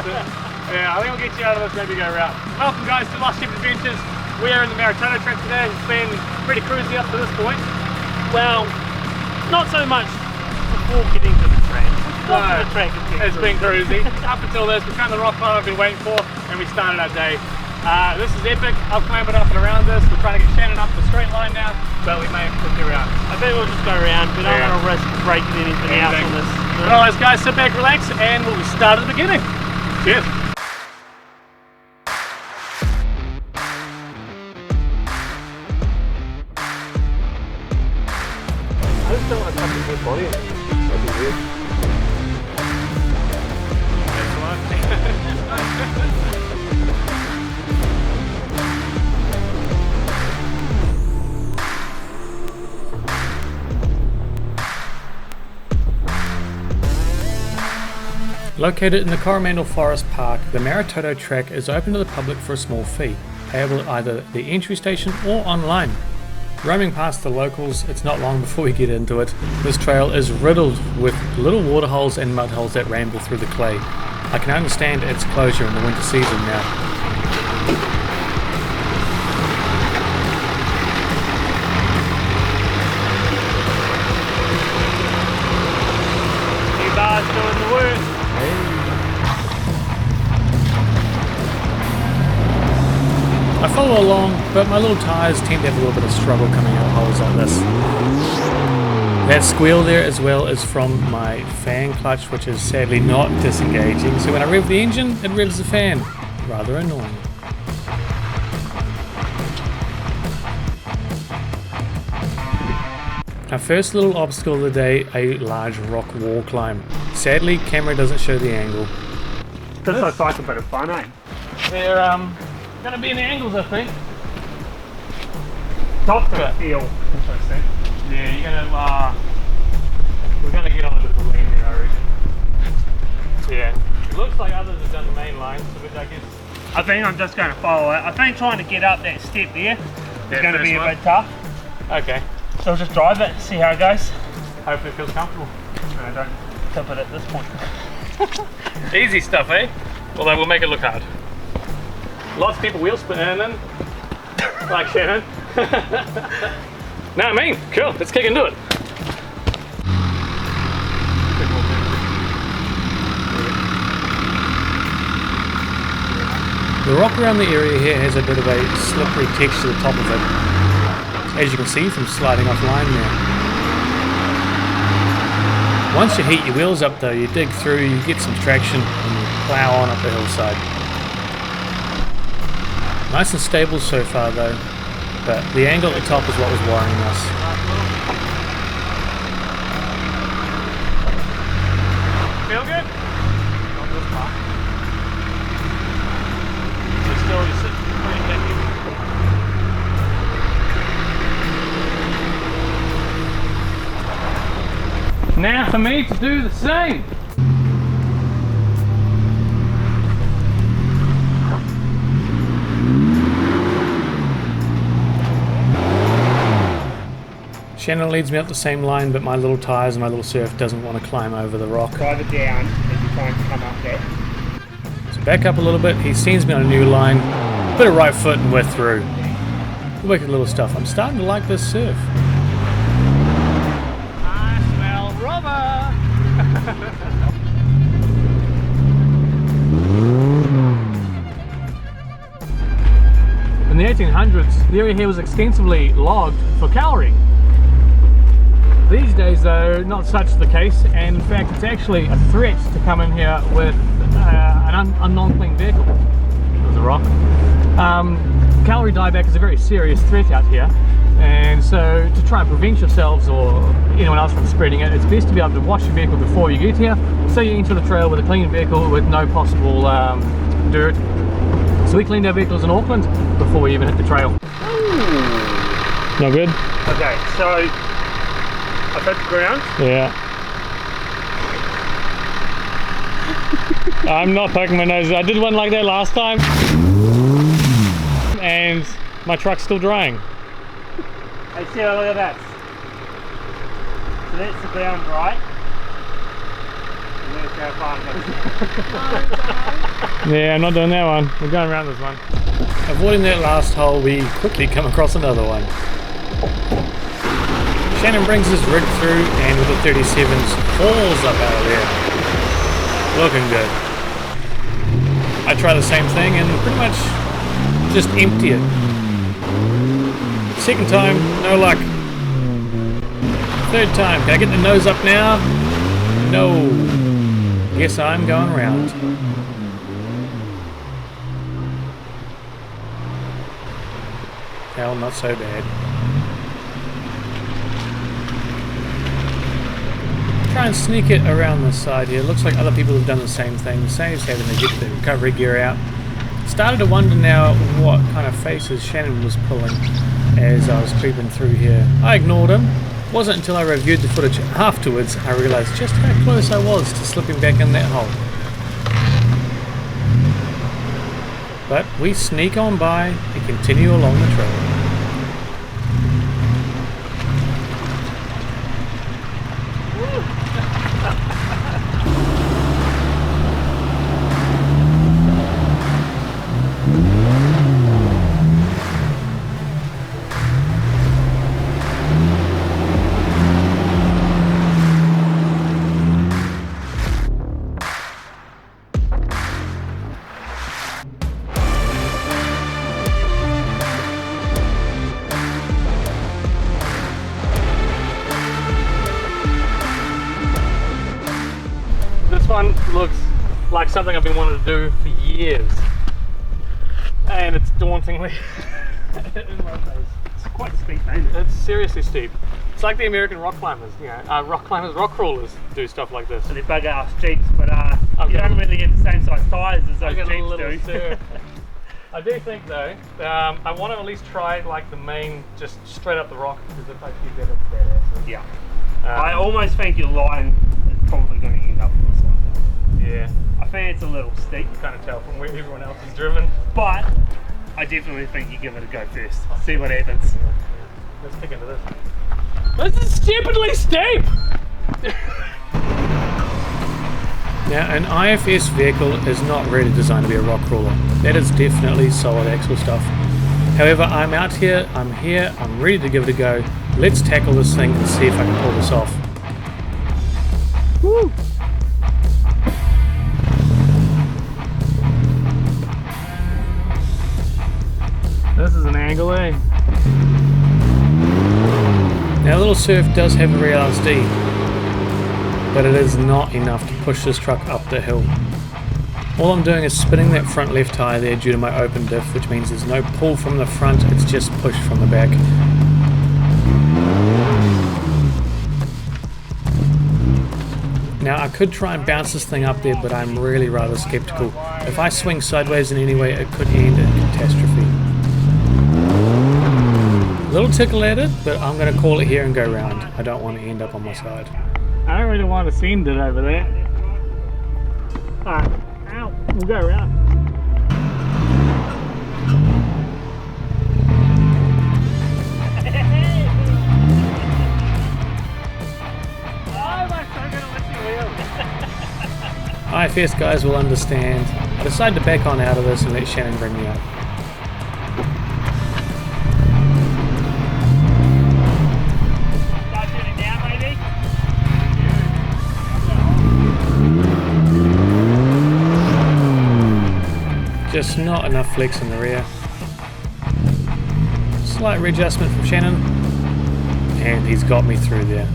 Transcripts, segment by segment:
Yeah, I think we'll get you out of this, maybe go around. Welcome guys to Lost Sheep Adventures. We are in the Maratoto trip today. It's been pretty cruisy up to this point. Well, not so much before getting to the track. No, it's been cruisy. Up until this, we found the rock climb I've been waiting for, and we started our day. This is epic. I've clambered up and around this. We're trying to get Shannon up the straight line now, but we may have to get around. I think we'll just go around. We don't want to risk breaking anything else on this. Alright guys, sit back, relax, and we'll start at the beginning. Cheers. I just don't want to touch his good body. That'd be weird. Located in the Coromandel Forest Park, the Maratoto track is open to the public for a small fee, payable at either the entry station or online. Roaming past the locals, it's not long before we get into it. This trail is riddled with little waterholes and mudholes that ramble through the clay. I can understand its closure in the winter season now. Doing the work. I follow along, but my little tyres tend to have a little bit of struggle coming out of holes like this. That squeal there as well is from my fan clutch, which is sadly not disengaging, so when I rev the engine, it revs the fan. Rather annoying. Our first little obstacle of the day, a large rock wall climb. Sadly, camera doesn't show the angle. This looks like a bit of fun, eh? They're going to be in the angles, I think. Top's going to feel interesting. Yeah, you're going to, we're going to get on a bit of a lean there, I reckon. Yeah, it looks like others have done the main line, so I guess. I think I'm just going to follow it. I think trying to get up that step there is going to be a bit tough. Okay. So we'll just drive it, see how it goes. Hopefully it feels comfortable. No, don't tip it at this point. Easy stuff, eh? Although we'll make it look hard. Lots of people wheel spinning, like Shannon. No, I mean, cool, let's kick into it. The rock around the area here has a bit of a slippery texture to the top of it, as you can see from sliding off line there. Once you heat your wheels up though, you dig through, you get some traction and you plough on up the hillside. Nice and stable so far though, but the angle at the top is what was worrying us. Feel good? Not this part. It's still just pretty heavy. Now for me to do the same. Shannon leads me up the same line, but my little tyres and my little surf doesn't want to climb over the rock. Drive it down as you try and come up there. So back up a little bit, he sends me on a new line, bit of right foot and we're through. Wicked little stuff. I'm starting to like this surf. In the 1800s, the area here was extensively logged for cowrie. These days though, not such the case, and in fact it's actually a threat to come in here with a non-clean vehicle. There's a rock. Cowrie dieback is a very serious threat out here, and so to try and prevent yourselves or anyone else from spreading it, it's best to be able to wash your vehicle before you get here, so you enter the trail with a clean vehicle with no possible dirt. So we cleaned our vehicles in Auckland before we even hit the trail. Not good? Okay, so I've hit the ground. Yeah. I'm not poking my nose. I did one like that last time, and my truck's still drying. Hey, see, look at that. So that's the ground, right? And there's go far. Yeah, I'm not doing that one. We're going around this one. Avoiding that last hole, we quickly come across another one. Shannon brings his rig through and with the 37s hauls up out of there. Looking good. I try the same thing and pretty much just empty it. Second time, no luck. Third time, can I get the nose up now? No. Guess I'm going round. Hell, not so bad. Try and sneak it around the side here. Looks like other people have done the same thing. Saves having to get the recovery gear out. Started to wonder now what kind of faces Shannon was pulling as I was creeping through here. I ignored him. Wasn't until I reviewed the footage afterwards I realised just how close I was to slipping back in that hole. But we sneak on by and continue along the trail. This one looks like something I've been wanting to do for years, and it's dauntingly in my face. It's quite steep, ain't it? It's seriously steep. It's like the American rock climbers, you know, rock crawlers do stuff like this. So they bug ass Jeeps, but you don't really get the same size tyres as those Jeeps do. I do think though, I want to at least try like the main, just straight up the rock, because if I keep that, it's badass. Yeah. I almost think your line is probably going to end up with this one. Yeah. I think it's a little steep. You kind of tell from where everyone else is driven. But I definitely think you give it a go first. See what happens. Yeah. Let's kick into this. This is stupidly steep! Now, an IFS vehicle is not really designed to be a rock crawler. That is definitely solid axle stuff. However, I'm out here, I'm here, I'm ready to give it a go. Let's tackle this thing and see if I can pull this off. Woo! This is an angle, eh? Now, Little Surf does have a rear LSD, but it is not enough to push this truck up the hill. All I'm doing is spinning that front left tyre there due to my open diff, which means there's no pull from the front, it's just push from the back. Now I could try and bounce this thing up there, but I'm really rather skeptical. If I swing sideways in any way, it could end in catastrophe. A little tickle at it, but I'm going to call it here and go round. I don't want to end up on my side. I don't really want to send it over there. Alright, ow, we'll go around. IFS guys will understand. I decided to back on out of this and let Shannon bring me up. Start turning down, maybe? Just not enough flex in the rear. Slight readjustment from Shannon, and he's got me through there.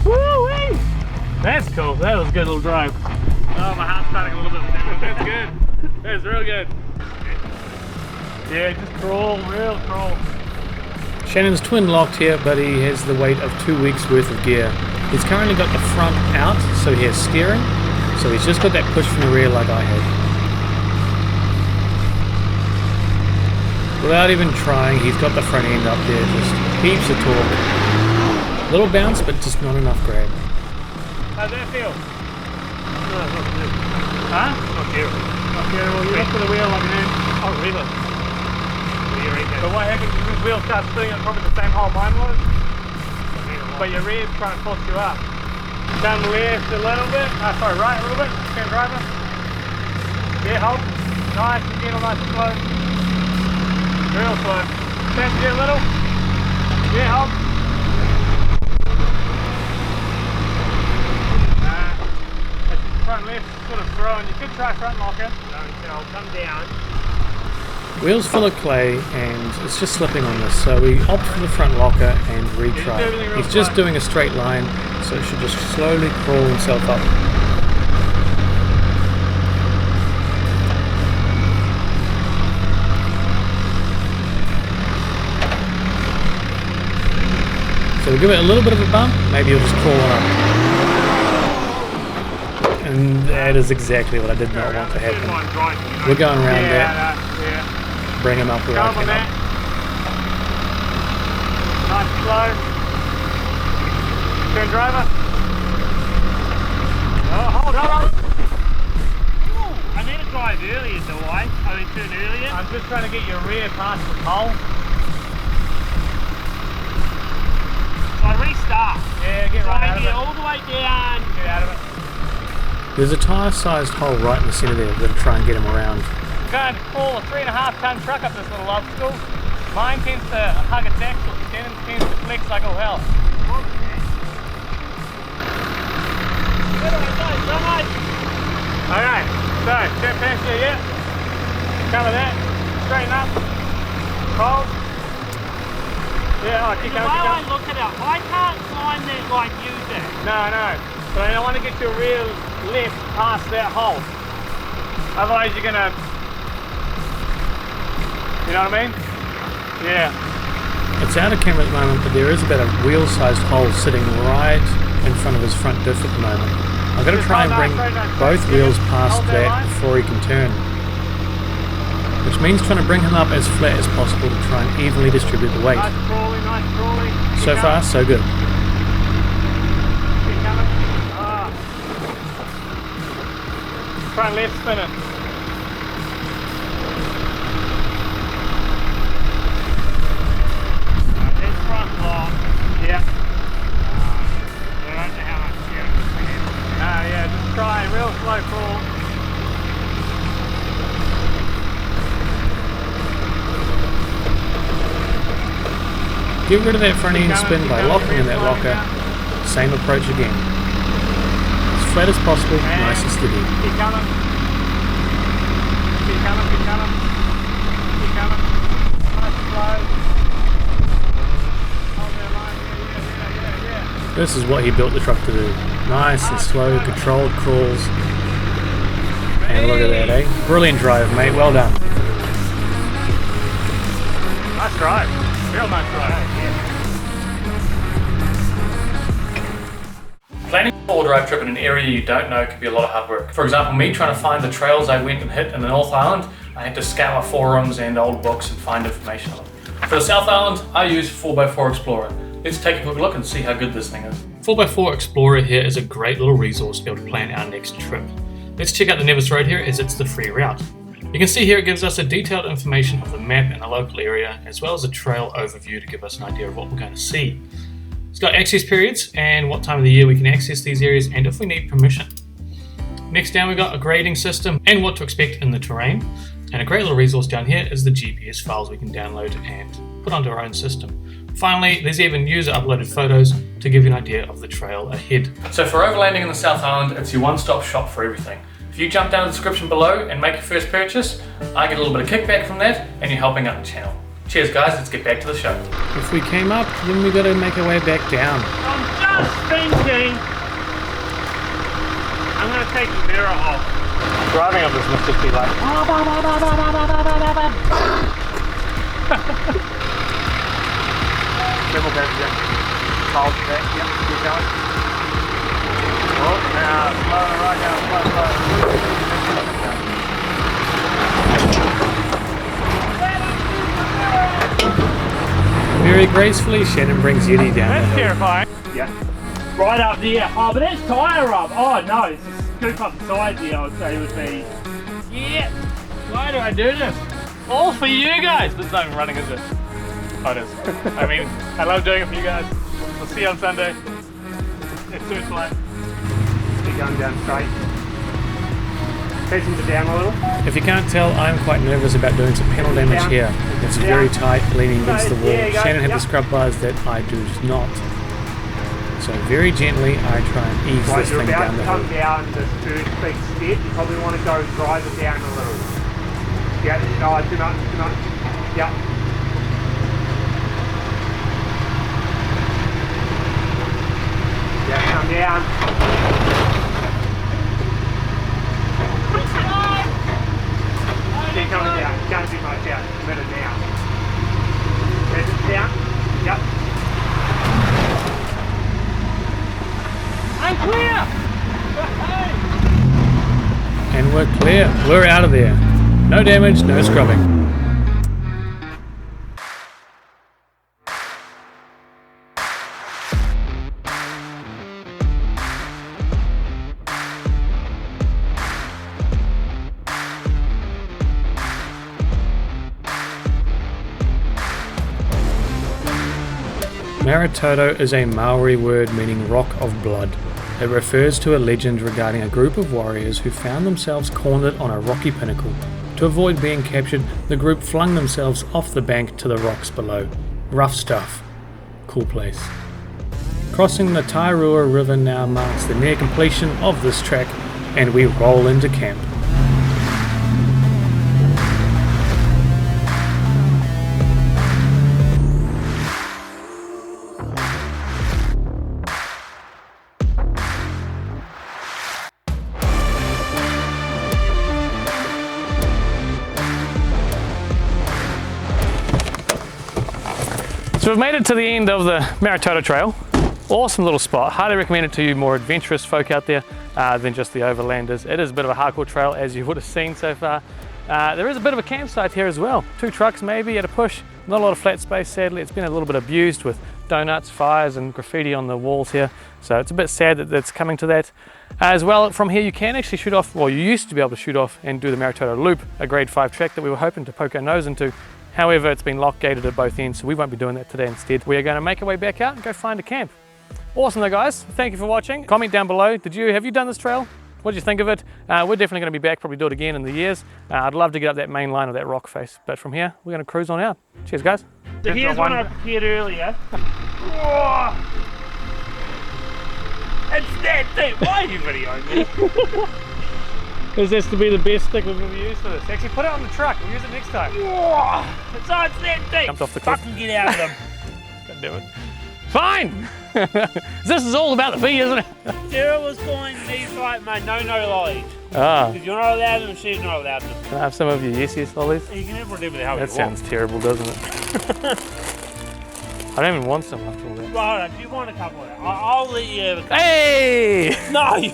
Woo-wee! That's cool. That was a good little drive. Oh, my heart's starting a little bit. That's good. That's real good. Yeah, just crawl, real crawl. Shannon's twin locked here, but he has the weight of 2 weeks worth of gear. He's currently got the front out, so he has steering. So he's just got that push from the rear like I had. Without even trying, he's got the front end up there, just heaps of torque. Little bounce, but just not enough grab. How's that feel? No, not good. Huh? Not terrible. Okay, well you look for the wheel like an inch. Oh, really? What do you reckon? But what happens is this wheel starts spinning at probably the same hole mine was, but your rear's trying to force you up. Come left a little bit. Sorry, right a little bit. Turn driver. Yeah, hold. Nice and gentle, nice and slow. Real slow. Turn to get a little. Yeah, hold. Front left, sort of throwing. You could try front locker. I'll come down. Wheels full of clay and it's just slipping on this, so we opt for the front locker and retry. He's just doing a straight line, so it should just slowly crawl himself up. So we'll give it a little bit of a bump, maybe he'll just crawl on up. And that is exactly what I did not want to happen. We're going around that. Bring him up where I can. Nice slow. Turn driver. Oh, hold. I need to drive earlier, do I? I mean, turn earlier. I'm just trying to get your rear past the hole. So I restart. Yeah, get right out of it. All the way down. Get out of it. There's a tyre-sized hole right in the centre there. We've got to try and get him around. Going to pull a 3.5 ton truck up this little obstacle. Mine tends to hug its axle, and tends to flex like all hell. Okay, so turn past here, yeah. Cover that. Straighten up. Hold. Yeah, keep going. I look at it, I can't climb that like you do. No. But I don't want to get your rear left past that hole. Otherwise you're gonna, you know what I mean? Yeah. It's out of camera at the moment, but there is about a wheel-sized hole sitting right in front of his front diff at the moment. I've got to try and bring both wheels past that before he can turn. Which means trying to bring him up as flat as possible to try and evenly distribute the weight. Nice crawling. So far, so good. Front left spinning. That's front lock. Yeah. I don't know how much steering. Yeah, just try real slow crawl. Get rid of that front end spin by locking in that locker. Same approach again. As flat as possible, nice and steady. Keep coming. Keep coming. Nice and slow. Hold that line. Yeah. This is what he built the truck to do. Nice and slow, controlled crawls. And look at that, eh? Brilliant drive, mate. Well done. Nice drive. Real nice drive. Planning a four-wheel drive trip in an area you don't know can be a lot of hard work. For example, me trying to find the trails I went and hit in the North Island, I had to scour forums and old books and find information on them. For the South Island, I use 4x4 Explorer. Let's take a quick look and see how good this thing is. 4x4 Explorer here is a great little resource to be able to plan our next trip. Let's check out the Nevis Road here as it's the free route. You can see here it gives us a detailed information of the map and the local area, as well as a trail overview to give us an idea of what we're going to see. It's got access periods and what time of the year we can access these areas and if we need permission. Next down we've got a grading system and what to expect in the terrain. And a great little resource down here is the GPS files we can download and put onto our own system. Finally, there's even user uploaded photos to give you an idea of the trail ahead. So for overlanding in the South Island, it's your one-stop shop for everything. If you jump down in the description below and make your first purchase, I get a little bit of kickback from that and you're helping out the channel. Cheers guys, let's get back to the show. If we came up, then we got to make our way back down. I'm just thinking I'm going to take the mirror off. Driving up this must just be like. Triple back, yeah. Hold back, yeah. Keep going. Oh, now slow, right now, slow. Very gracefully, Shannon brings Yeti down. That's terrifying. Yeah. Right up there. Oh, but that's tyre rub. Oh no, it's a scoop up the side there, I would say would be. Yeah. Why do I do this? All for you guys. This is not even running, is it? Oh, it is. I mean, I love doing it for you guys. We'll see you on Sunday. It's too late. going down straight. Pressing it down a little. If you can't tell, I'm quite nervous about doing some pedal damage here. It's very tight, leaning against the wall. Shannon had the scrub bars that I do not. So very gently, I try and ease this thing down the hill. Come down this first big step. You probably want to go drive it down a little. Yeah, no, too much. Yeah. Yeah, come down. Keep coming down. Can't do much out. Better now. Press it down. Yep. I'm clear! And we're clear. We're out of there. No damage, no scrubbing. Maratoto is a Maori word meaning rock of blood. It refers to a legend regarding a group of warriors who found themselves cornered on a rocky pinnacle. To avoid being captured, the group flung themselves off the bank to the rocks below. Rough stuff. Cool place. Crossing the Tairua River now marks the near completion of this track, and we roll into camp. So we've made it to the end of the Maratoto Trail. Awesome little spot. Highly recommend it to you more adventurous folk out there than just the overlanders. It is a bit of a hardcore trail, as you would have seen so far. There is a bit of a campsite here as well. 2 trucks maybe at a push. Not a lot of flat space, sadly. It's been a little bit abused with donuts, fires and graffiti on the walls here. So it's a bit sad that it's coming to that. As well, from here you can actually shoot off, well, you used to be able to shoot off and do the Maratoto Loop, a grade 5 track that we were hoping to poke our nose into. However, it's been lock gated at both ends, so we won't be doing that today. Instead, we are going to make our way back out and go find a camp. Awesome though, guys. Thank you for watching. Comment down below. Have you done this trail? What did you think of it? We're definitely going to be back, probably do it again in the years. I'd love to get up that main line of that rock face, but from here, we're going to cruise on out. Cheers, guys. So here's one I prepared earlier. Whoa! It's that deep. Why are you videoing me? Is this to be the best stick we've ever used for this? Actually, put it on the truck. We'll use it next time. Whoa! It's that deep. Jumped off the cliff. Fucking get out of them. God damn it. Fine! This is all about the fee, isn't it? Sarah was calling these like my no lollies. Ah. Because you're not allowed them, she's not allowed them. Can I have some of your yes lollies? You can have whatever the hell That you sounds want. terrible, doesn't it? I don't even want some after all that. Well, hold on, do you want a couple of that? I'll let you have a couple. Hey! No! You...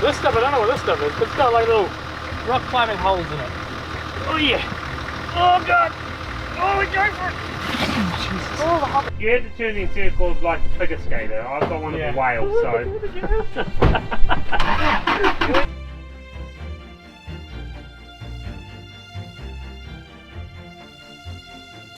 This stuff, I don't know what this stuff is, but it's got like little rock climbing holes in it. Oh yeah! Oh god! Oh, we go for it! Jesus. Oh, you have to turn in circles like a figure skater. I've got one of the whales, so...